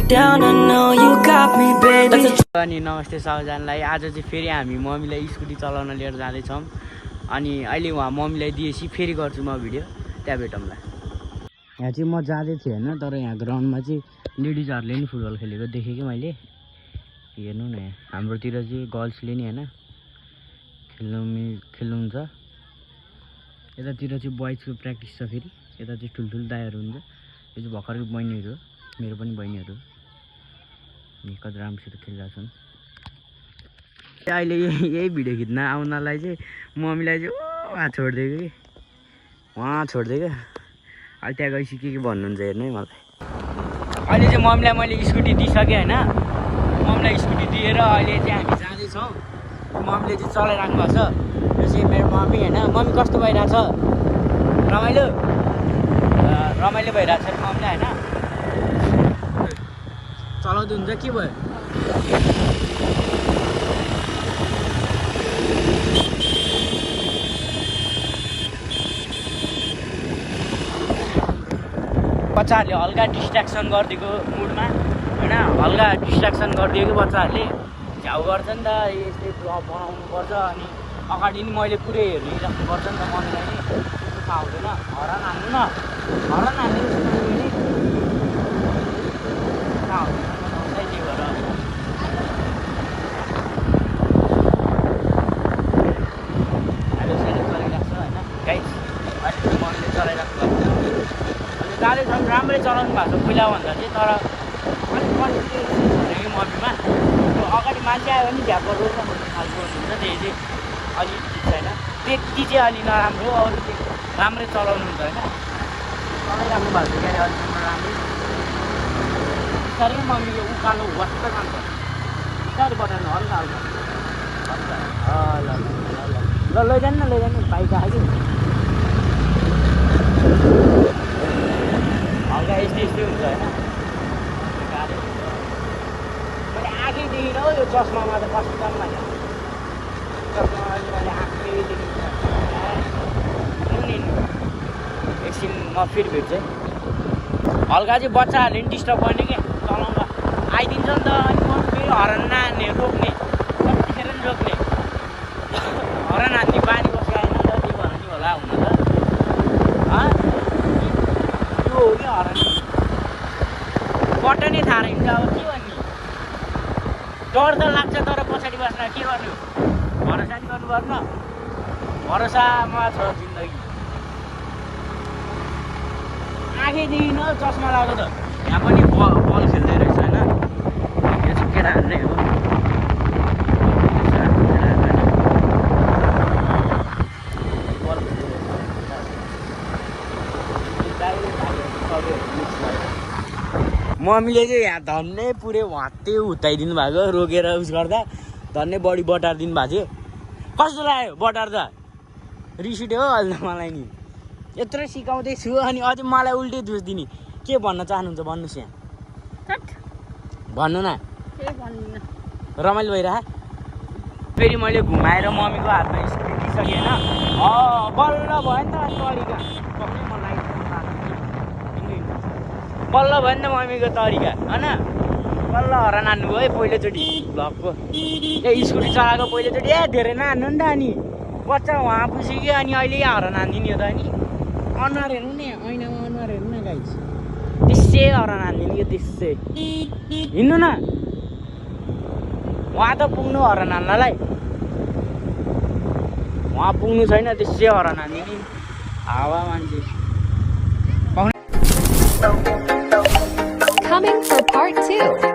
down, I know you got me, baby. अनि नमस्ते सबैजनालाई। आज चाहिँ फेरि हामी मम्मीलाई स्कुटी चलाउन लिएर जाँदैछौँ। अनि अहिले उहाँ मम्मीलाई दिएपछि फेरि गर्छु म भिडियो, त्यहाँ भेटौँला। यहाँ चाहिँ म जाँदै थिएँ होइन, तर यहाँ ग्राउन्डमा चाहिँ लेडिजहरूले नि फुटबल खेलेको देखेँ कि मैले। हेर्नु न यहाँ हाम्रोतिर चाहिँ गर्ल्सले नि होइन खेल्नुहुन्छ। यतातिर चाहिँ बोइजको प्र्याक्टिस छ। फेरि यता चाहिँ ठुल्ठुलो दाइहरू हुन्छ। यो चाहिँ भर्खरको बहिनीहरू हो, मेरो पनि बहिनीहरू। कति राम्रोसित खेलिरहेको छन्। अहिले यही भिडियो खिच्न आउनलाई चाहिँ मम्मीलाई चाहिँ उहाँ छोडिदिएको कि उहाँ छोडिदिएको। अहिले त्यहाँ गएपछि के भन्नुहुन्छ हेर्नु है मलाई। अहिले चाहिँ मम्मीलाई मैले स्कुटी दिइसकेँ होइन। मम्मीलाई स्कुटी दिएर अहिले चाहिँ हामी जाँदैछौँ। मम्मीले चाहिँ चलाइराख्नु भएको छ। यो चाहिँ मेरो मम्मी होइन। मम्मी कस्तो भइरहेछ? रमाइलो रमाइलो भइरहेको छ मम्मीलाई होइन। चलाउँदै हुन्छ के भयो? बच्चाहरूले हल्का डिस्ट्र्याक्सन गरिदिएको मुडमा होइन, हल्का डिस्ट्र्याक्सन गरिदियो कि बच्चाहरूले झ्याउ गर्छ नि त। यस्तै ब्लग बनाउनुपर्छ अनि अगाडि नि मैले पुरै हेरिराख्नुपर्छ नि त। मम्मीलाई नि दुःख आउँदैन। हरान हान्नु न, हरान हान्नु नि त्यही भएर अहिले साइड चलाइरहेको छ होइन गाइस। अहिले मम्मीले चलाइराख्नु भएको छ। अहिले जाँदैछौँ। राम्रै चलाउनु भएको छ पहिलाभन्दा चाहिँ, तर अलिक कन्फिडेन्स छैन कि मम्मीमा। त्यो अगाडि मान्छे आयो भने झ्याप रोक्न खोज्ने खालको हुन्छ, त्यही चाहिँ अलिक ठिक छैन। त्यति चाहिँ अलि नराम्रो, अरू चाहिँ राम्रै चलाउनुहुन्छ होइन। चलाइराख्नु भएको छ क्यारे अलिक राम्रै। बिस्तारै मम्मीले उकालो वास्ट जान्छ। बिस्तारै बटाल्नु हल्का हल्का ल ल ल लैजानु न, लैजानु बाइक आयो कि हल्का यस्तै यस्तै हुन्छ होइन। मैले आँखैदेखि हो यो चस्मामा त कस्तो मैले चस्मामा मैले आँखैदेखि एकछिन म फेरि भेट्छु है। हल्का चाहिँ बच्चाहरूले नि डिस्टर्ब गर्ने कि चलाउँदा आइदिन्छ नि त। अनि म फेरि हरन नान्ने रोक्ने कतिखेर नि रोक्ने हरन हान्ने बानी बसी आएन त। त्यो भएर नि होला हुन त त्यो हो कि हरन बटनै थाहा रहन्छ। अब के भन्ने डर त लाग्छ, तर पछाडि बस्न के गर्नु? भरोसा नि गर्नु पर्छ। भरोसामा छ जिन्दगी। आँखैदेखि न चस्मा लगाएको त यहाँ पनि बल खेल्दै रहेछ होइन। यो चाहिँ केटाहरू नै हो। मम्मीले चाहिँ यहाँ धन्नै पुरै हत्ते हुत्ताइदिनु भएको, रोकेर उस गर्दा धन्नै बढी बटार दिनु भएको थियो। कस्तो लाग्यो बटार त? रिस उठ्यो हो अहिले त मलाई नि। यत्रो सिकाउँदैछु अनि अझै मलाई उल्टै दोष दिने। के भन्न चाहनुहुन्छ भन्नुहोस् यहाँ, भन्नु न। रमाइलो भइरह। फेरि मैले घुमाएर मम्मीको हातमा स्कुटी दिइसकेँ होइन। बल्ल भयो नि त। अनि तरिका पक्कै मन लाग्यो, बल्ल भयो नि त मम्मीको तरिका होइन। बल्ल हरान हान्नुभयो है पहिलोचोटि भ्लगको। ए स्कुटी चलाएको पहिलोचोटि धेरै नहान्नु नि त। अनि बच्चा उहाँ पुसिक्यो अनि अहिले हरान हानिदिने हो त। अनि अनुहार हेर्नु नि, ऐनामा अनुहार हेर्नु न गाइस। त्यसै हरान हानिदिने कि त्यसै हिँड्नु न। उहाँ त पुग्नु हरान हान्नलाई, उहाँ पुग्नु छैन। त्यसै हरान हानिदिने हावा मान्छे। Coming for part 2.